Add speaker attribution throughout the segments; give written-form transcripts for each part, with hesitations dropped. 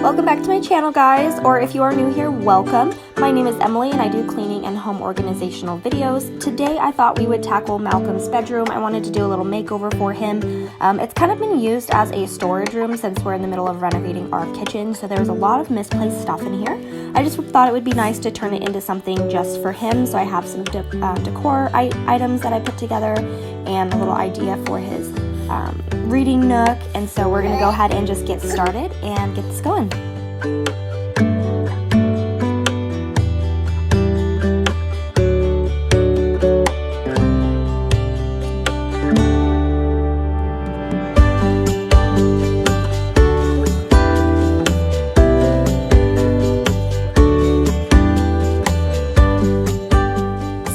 Speaker 1: Welcome back to my channel, guys, or if you are new here, welcome. My name is Emily and I do cleaning and home organizational videos. Today I thought we would tackle Malcolm's bedroom. I wanted to do a little makeover for him. It's kind of been used as a storage room since we're in the middle of renovating our kitchen, so there's a lot of misplaced stuff in here. I just thought it would be nice to turn it into something just for him, so I have some decor items that I put together and a little idea for his reading nook, and so we're gonna go ahead and just get started and get this going.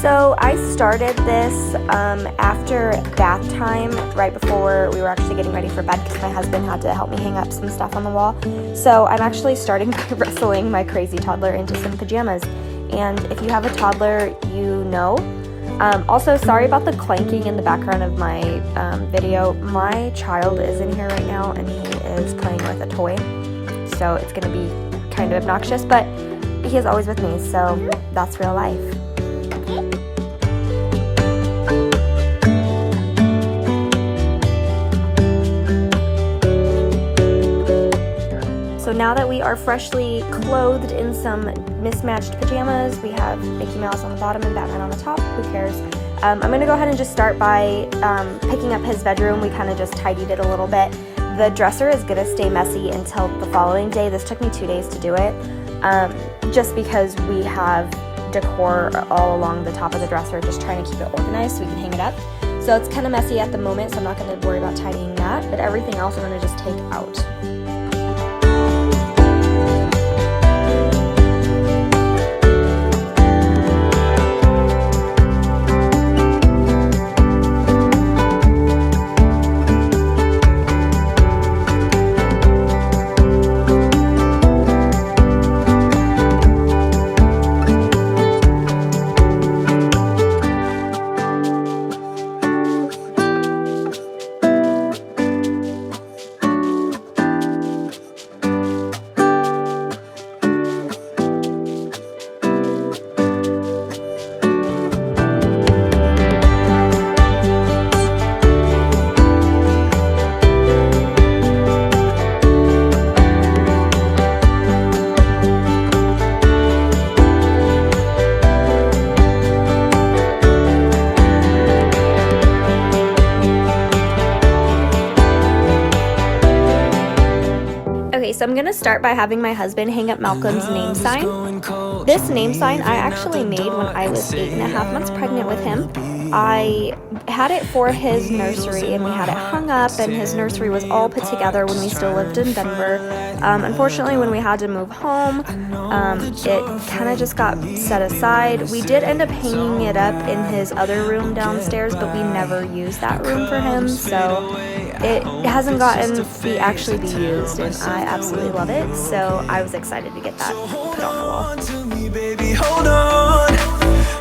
Speaker 1: So I started this after bath time, right before we were actually getting ready for bed, because my husband had to help me hang up some stuff on the wall. So I'm actually starting by wrestling my crazy toddler into some pajamas. And if you have a toddler, you know. Also, sorry about the clanking in the background of my video. My child is in here right now and he is playing with a toy. So it's going to be kind of obnoxious, but he is always with me, so that's real life. So now that we are freshly clothed in some mismatched pajamas, we have Mickey Mouse on the bottom and Batman on the top, who cares? I'm going to go ahead and just start by picking up his bedroom. We kind of just tidied it a little bit. The dresser is going to stay messy until the following day. This took me 2 days to do it, just because we have decor all along the top of the dresser, just trying to keep it organized so we can hang it up. So it's kind of messy at the moment, so I'm not going to worry about tidying that, but everything else I'm going to just take out. Okay, so I'm going to start by having my husband hang up Malcolm's name sign. This name sign I actually made when I was 8.5 months pregnant with him. I had it for his nursery and we had it hung up, and his nursery was all put together when we still lived in Denver. Unfortunately, when we had to move home, it kind of just got set aside. We did end up hanging it up in his other room downstairs, but we never used that room for him, so it hasn't gotten to actually be used, and I absolutely love it, so I was excited to get that put on the wall.
Speaker 2: Hold on,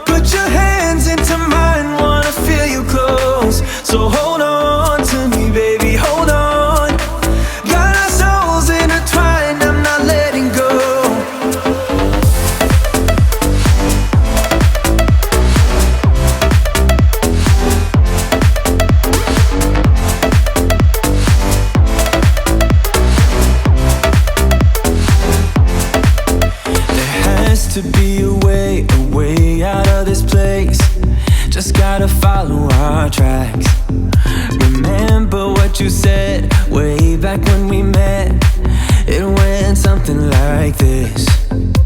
Speaker 2: put your hands into mine, wanna feel you close, so hold on to me, baby, hold on, got our souls intertwined, I'm not letting go. To be a way out of this place. Just gotta follow our tracks. Remember what you said way back when we met. It went something like this.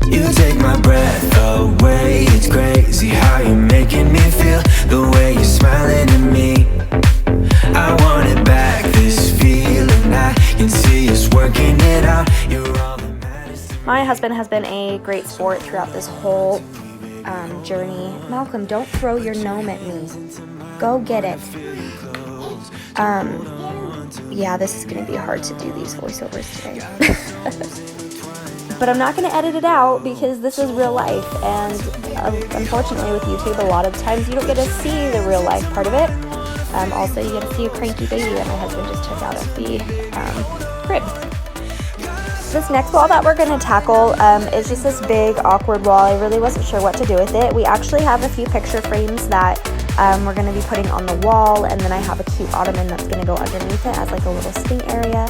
Speaker 2: You take my breath away. It's crazy how you're making me feel. The way you're smiling at me, I want it back. This feeling, I can see us working it out. You're all that matters to me.
Speaker 1: My husband has been a great sport throughout this whole journey. Malcolm, don't throw your gnome at me. Go get it. Yeah, this is going to be hard to do these voiceovers today. But I'm not going to edit it out because this is real life, and unfortunately with YouTube, a lot of times you don't get to see the real life part of it. Also, you get to see a cranky baby that my husband just took out of the crib. This next wall that we're going to tackle is just this big awkward wall. I really wasn't sure what to do with it. We actually have a few picture frames that we're going to be putting on the wall, and then I have a cute ottoman that's going to go underneath it as like a little sitting area.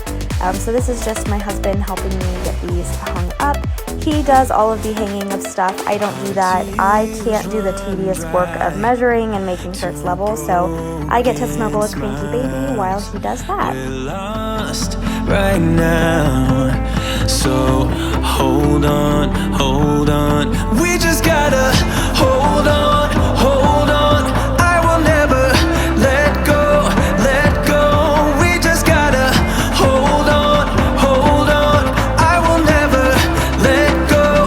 Speaker 1: So this is just my husband helping me get these hung up. He does all of the hanging of stuff. I don't do that. I can't do the tedious work of measuring and making sure it's level, so I get to snuggle a cranky baby while he does that.
Speaker 2: We're lost right now, so hold on, we just gotta hold on, I will never let go, we just gotta hold on, I will never let go,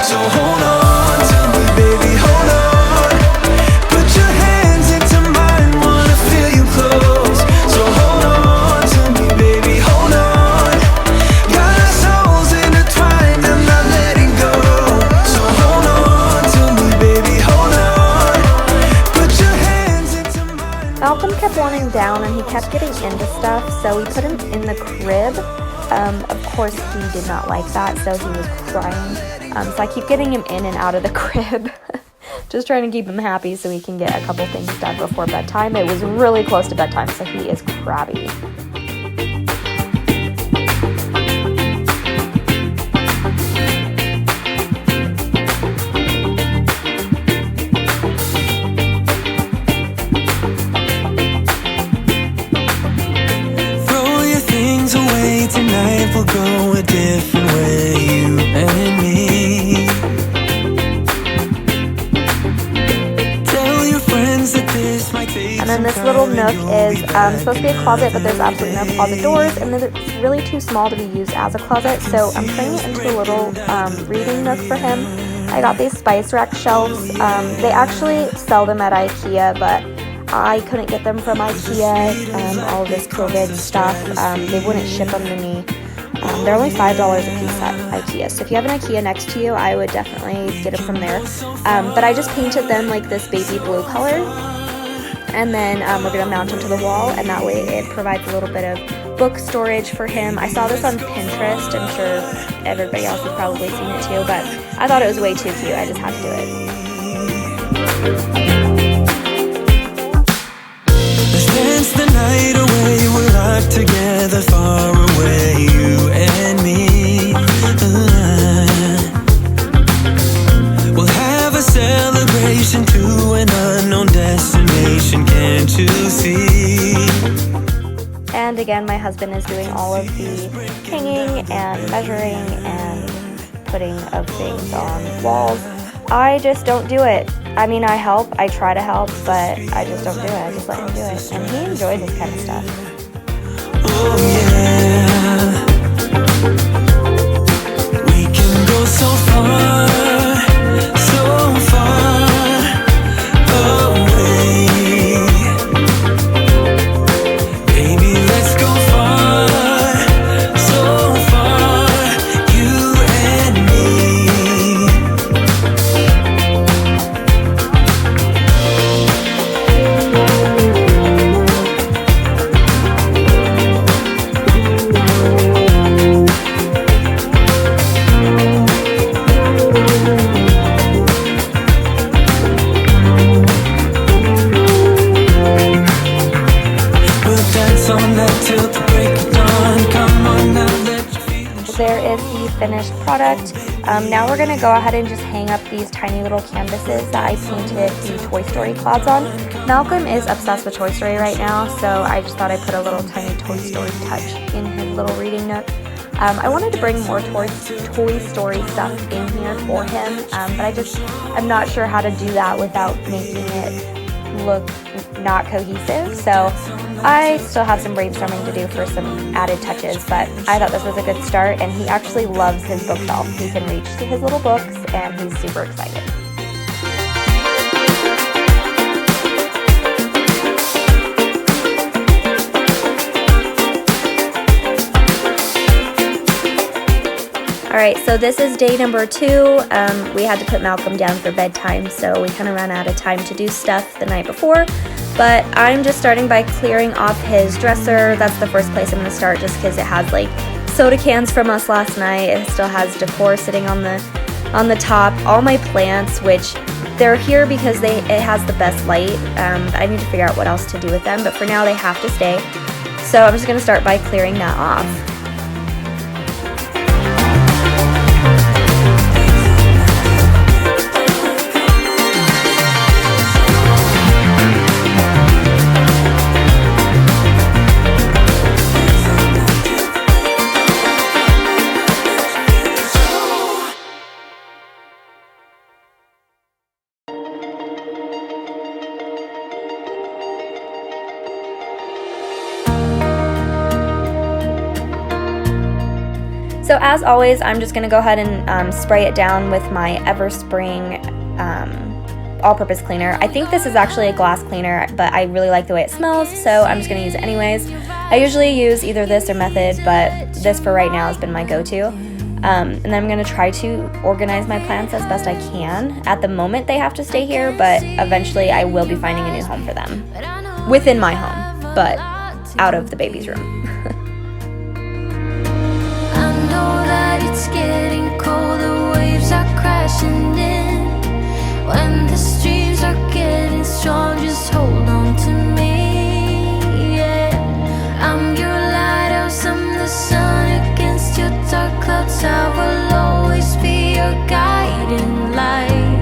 Speaker 2: so hold on to me, baby, hold on, put your hands into mine, wanna feel you close, so hold on to me, baby, hold on, got our souls intertwined, I'm not letting go, so hold on to me, baby, hold on, put your hands into mine.
Speaker 1: Malcolm kept wanting down and he kept getting into stuff, so we put him in the crib. Of course he did not like that, so he was crying. So I keep getting him in and out of the crib. Just trying to keep him happy so we can get a couple things done before bedtime. It was really close to bedtime, so he is crabby.
Speaker 2: Throw your things away tonight, we'll go a different way, you and me. Tell your friends that this might take
Speaker 1: And then this little nook is supposed to be a closet, but there's absolutely no closet doors, and then it's really too small to be used as a closet, so I'm turning it into a little reading nook for him. I got these spice rack shelves. They actually sell them at IKEA, but I couldn't get them from IKEA, all of this COVID stuff. They wouldn't ship them to me. They're only $5 a piece at IKEA, so if you have an IKEA next to you, I would definitely get them from there. But I just painted them like this baby blue color, and then we're going to mount them to the wall, and that way it provides a little bit of book storage for him. I saw this on Pinterest. I'm sure everybody else has probably seen it too, but I thought it was way too cute. I just had to do it.
Speaker 2: Let's dance the night away, we're locked together far away, you and me. We'll have a celebration to an unknown destination, can't you see?
Speaker 1: And again, my husband is doing all of the hanging and measuring and putting of things on walls. I just don't do it. I mean, I help, I try to help, but I just don't do it. I just let him do it. And he enjoyed this kind of stuff.
Speaker 2: Oh yeah, we can go so far away. Baby, let's go so far, you and me.
Speaker 1: There is the finished product. Now we're going to go ahead and just hang up these tiny little canvases that I painted the Toy Story clouds on. Malcolm is obsessed with Toy Story right now, so I just thought I'd put a little tiny Toy Story touch in his little reading nook. I wanted to bring more Toy Story stuff in here for him, but I'm not sure how to do that without making it look not cohesive, so I still have some brainstorming to do for some added touches, but I thought this was a good start, and he actually loves his bookshelf. He can reach to his little books, and he's super excited. Alright, so this is day number 2. We had to put Malcolm down for bedtime, so we kind of ran out of time to do stuff the night before. But I'm just starting by clearing off his dresser. That's the first place I'm going to start, just because it has like soda cans from us last night. It still has decor sitting on the top. All my plants, which they're here because it has the best light. I need to figure out what else to do with them, but for now they have to stay. So I'm just going to start by clearing that off. So as always, I'm just going to go ahead and spray it down with my Everspring all-purpose cleaner. I think this is actually a glass cleaner, but I really like the way it smells, so I'm just going to use it anyways. I usually use either this or Method, but this for right now has been my go-to. And then I'm going to try to organize my plants as best I can. At the moment, they have to stay here, but eventually I will be finding a new home for them. Within my home, but out of the baby's room.
Speaker 3: It's getting cold, the waves are crashing in. When the streams are getting strong, just hold on to me, yeah. I'm your lighthouse, I'm the sun against your dark clouds. I will always be your guiding light.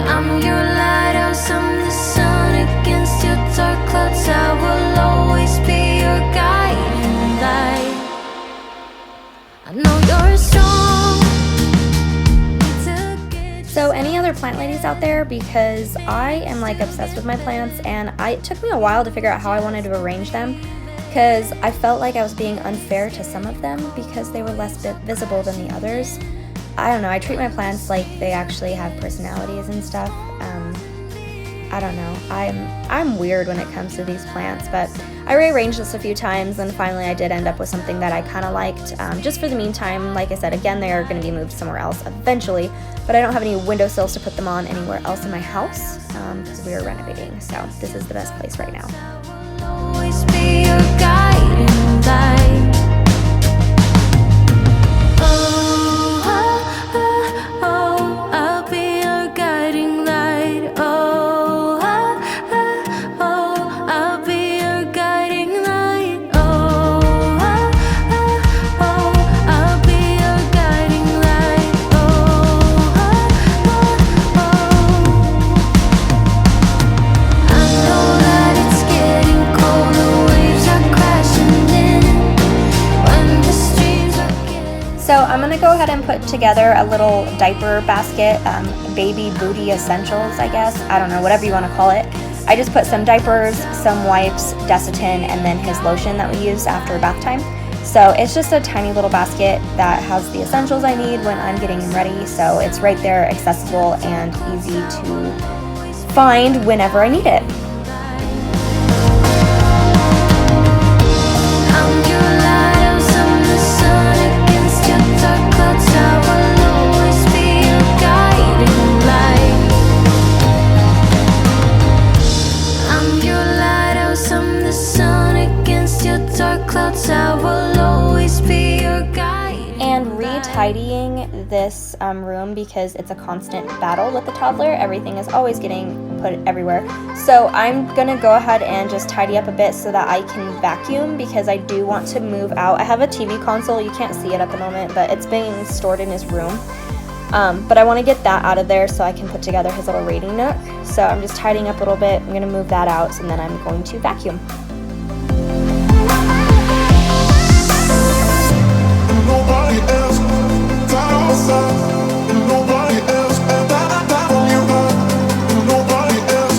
Speaker 3: I'm your lighthouse, I'm the sun against your dark clouds. I will always be your guiding light. I know you're strong.
Speaker 1: So any other plant ladies out there, because I am like obsessed with my plants, and it took me a while to figure out how I wanted to arrange them, because I felt like I was being unfair to some of them because they were less visible than the others. I don't know, I treat my plants like they actually have personalities and stuff. I don't know, I'm weird when it comes to these plants, but I rearranged this a few times, and finally I did end up with something that I kind of liked. Just for the meantime, like I said, again, they are going to be moved somewhere else eventually, but I don't have any windowsills to put them on anywhere else in my house because we are renovating, so this is the best place right now.
Speaker 3: Always be your guiding light. I'll be your guiding light. I'll be your guiding light. I'll be your guiding light. I know that it's getting cold, the waves are crashing in. When the streams are getting
Speaker 1: So I'm going to go ahead and put together a little diaper basket, baby booty essentials, I guess. I don't know, whatever you want to call it. I just put some diapers, some wipes, Desitin, and then his lotion that we use after bath time. So it's just a tiny little basket that has the essentials I need when I'm getting him ready. So it's right there, accessible and easy to find whenever I need it.
Speaker 3: I'm your lighthouse, I'm the sun against your dark clouds. I will always be your guiding light. I'm your lighthouse, I'm the sun against your dark clouds. I will always be your guiding
Speaker 1: And
Speaker 3: light.
Speaker 1: retidying this room, because it's a constant battle with the toddler. Everything is always getting put everywhere. So I'm gonna go ahead and just tidy up a bit so that I can vacuum, because I do want to move out. I have a TV console, you can't see it at the moment, but it's being stored in his room. But I want to get that out of there so I can put together his little reading nook. So I'm just tidying up a little bit. I'm gonna move that out, and then I'm going to vacuum.
Speaker 4: Nobody else, nobody else, nobody else, nobody else.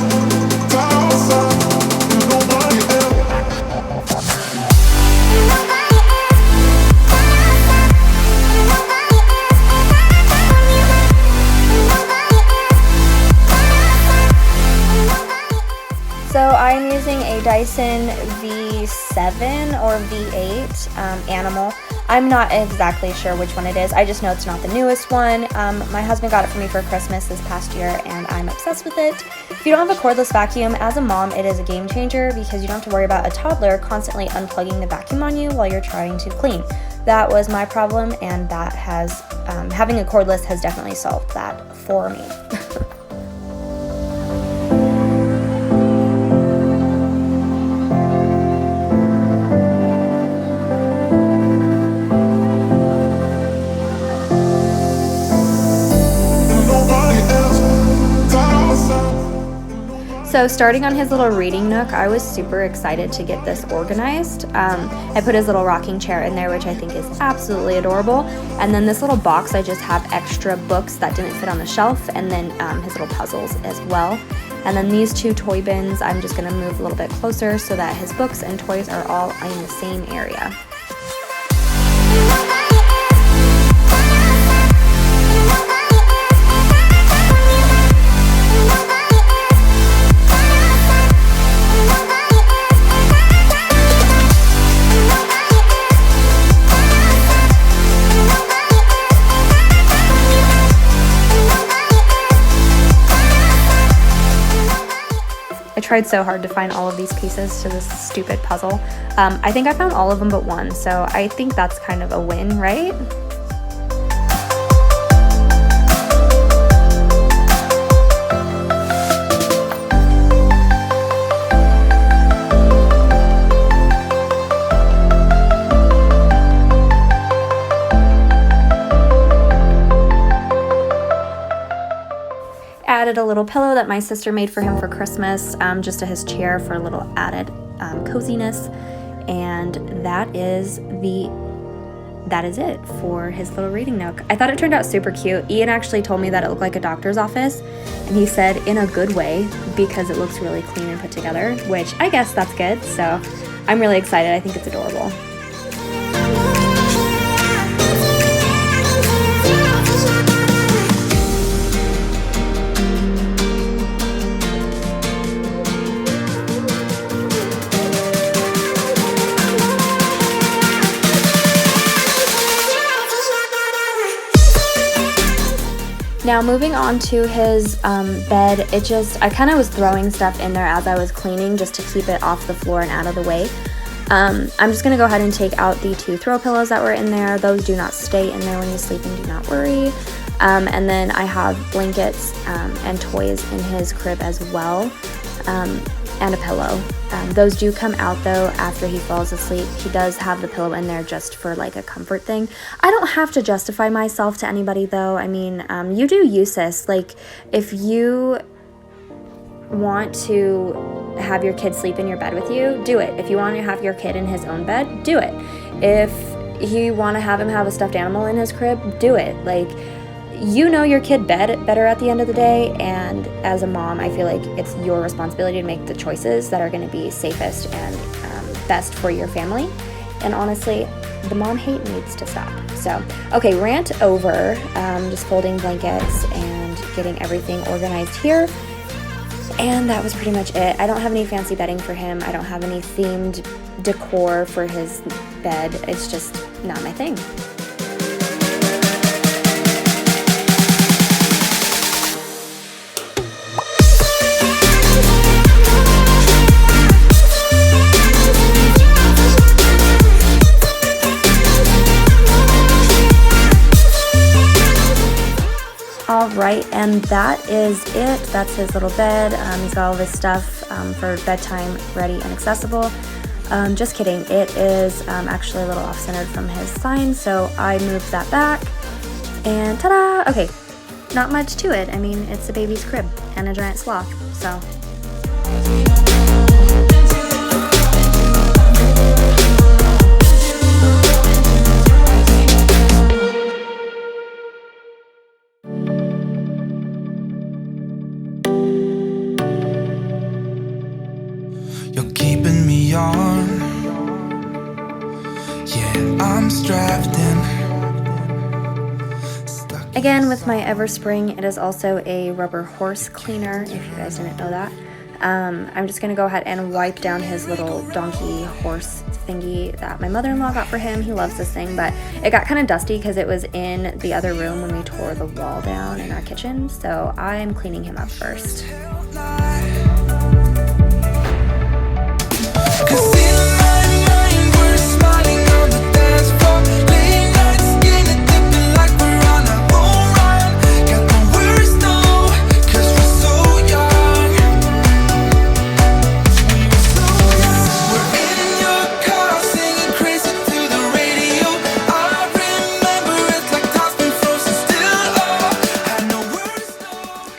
Speaker 1: So I'm using a Dyson V7 or V8 Animal. I'm not exactly sure which one it is. I just know it's not the newest one. My husband got it for me for Christmas this past year, and I'm obsessed with it. If you don't have a cordless vacuum, as a mom, it is a game changer because you don't have to worry about a toddler constantly unplugging the vacuum on you while you're trying to clean. That was my problem, and that has, having a cordless has definitely solved that for me. So starting on his little reading nook, I was super excited to get this organized. I put his little rocking chair in there, which I think is absolutely adorable. And then this little box, I just have extra books that didn't fit on the shelf, and then his little puzzles as well. And then these two toy bins, I'm just gonna move a little bit closer so that his books and toys are all in the same area. I tried so hard to find all of these pieces to this stupid puzzle. I think I found all of them but one, so I think that's kind of a win, right? Added a little pillow that my sister made for him for Christmas, just to his chair for a little added coziness, and that is it for his little reading nook. I thought it turned out super cute. Ian actually told me that it looked like a doctor's office, and he said in a good way because it looks really clean and put together, which I guess that's good, so I'm really excited. I think it's adorable. Now moving on to his bed, I kind of was throwing stuff in there as I was cleaning just to keep it off the floor and out of the way. I'm just going to go ahead and take out the 2 throw pillows that were in there. Those do not stay in there when you sleep, and do not worry. And then I have blankets and toys in his crib as well, and a pillow. Those do come out though after he falls asleep. He does have the pillow in there just for like a comfort thing. I don't have to justify myself to anybody though. I mean, you do use this. Like, if you want to have your kid sleep in your bed with you, do it. If you want to have your kid in his own bed, do it. If you want to have him have a stuffed animal in his crib, do it. Like, you know your kid better at the end of the day, and as a mom, I feel like it's your responsibility to make the choices that are going to be safest and best for your family. And honestly, the mom hate needs to stop. So, okay, rant over. Just folding blankets and getting everything organized here. And that was pretty much it. I don't have any fancy bedding for him. I don't have any themed decor for his bed. It's just not my thing. Alright, and that is it. That's his little bed. He's got all this stuff for bedtime ready and accessible. Just kidding. It is actually a little off-centered from his sign, so I moved that back. And ta-da! Okay, not much to it. I mean, it's a baby's crib and a giant sloth, so...
Speaker 2: You're keeping me on. Yeah, I'm strapped in.
Speaker 1: Again, with my Everspring, it is also a rubber horse cleaner, if you guys didn't know that. I'm just gonna go ahead and wipe down his little donkey horse thingy that my mother-in-law got for him. He loves this thing, but it got kind of dusty because it was in the other room when we tore the wall down in our kitchen. So I'm cleaning him up first.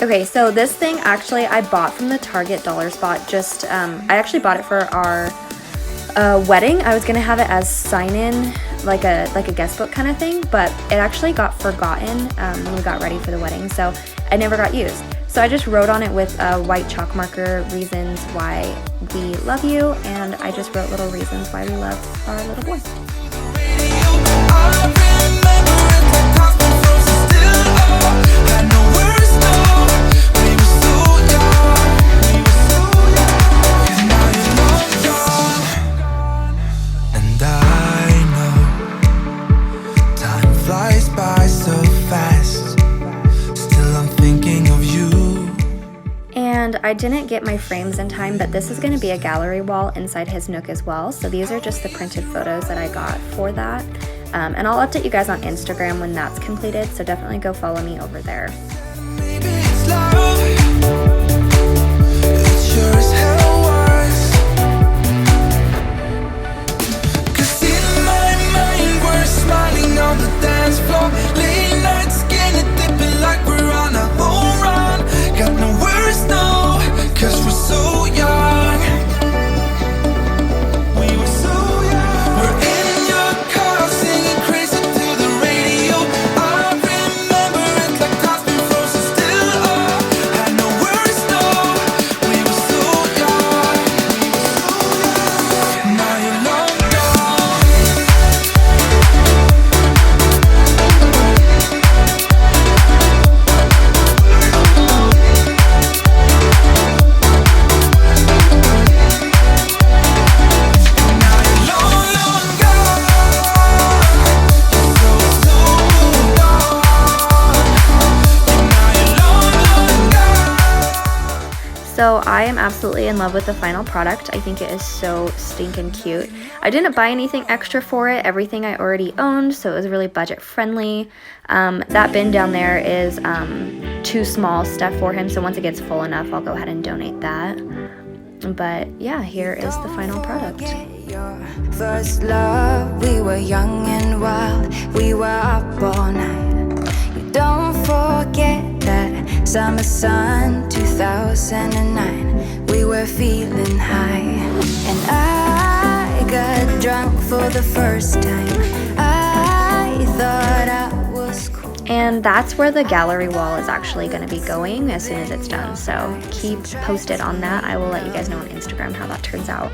Speaker 1: Okay, so this thing actually I bought from the Target dollar spot. Just I actually bought it for our wedding. I was gonna have it as sign-in, like a guest book kind of thing, but it actually got forgotten when we got ready for the wedding, so it never got used. So I just wrote on it with a white chalk marker reasons why we love you, and I just wrote little reasons why we love our little boy. And I didn't get my frames in time, but this is going to be a gallery wall inside his nook as well. So these are just the printed photos that I got for that. And I'll update you guys on Instagram when that's completed, so definitely go follow me over there. So I am absolutely in love with the final product. I think it is so stinking cute. I didn't buy anything extra for it. Everything I already owned, so it was really budget friendly. That bin down there is too small stuff for him, so once it gets full enough, I'll go ahead and donate that. But yeah, here is the final product.
Speaker 3: First love, we were young and wild, we were up all night. You don't forget that summer sun 2009. We were feeling high, and I got drunk for the first time. I thought I was cool.
Speaker 1: And that's where the gallery wall is actually going to be going as soon as it's done. So keep posted on that. I will let you guys know on Instagram how that turns out.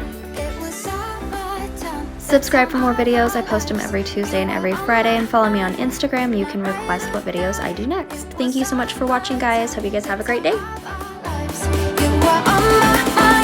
Speaker 1: Subscribe for more videos. I post them every Tuesday and every Friday, and follow me on Instagram. You can request what videos I do next. Thank you so much for watching, guys. Hope you guys have a great day.
Speaker 3: You were on my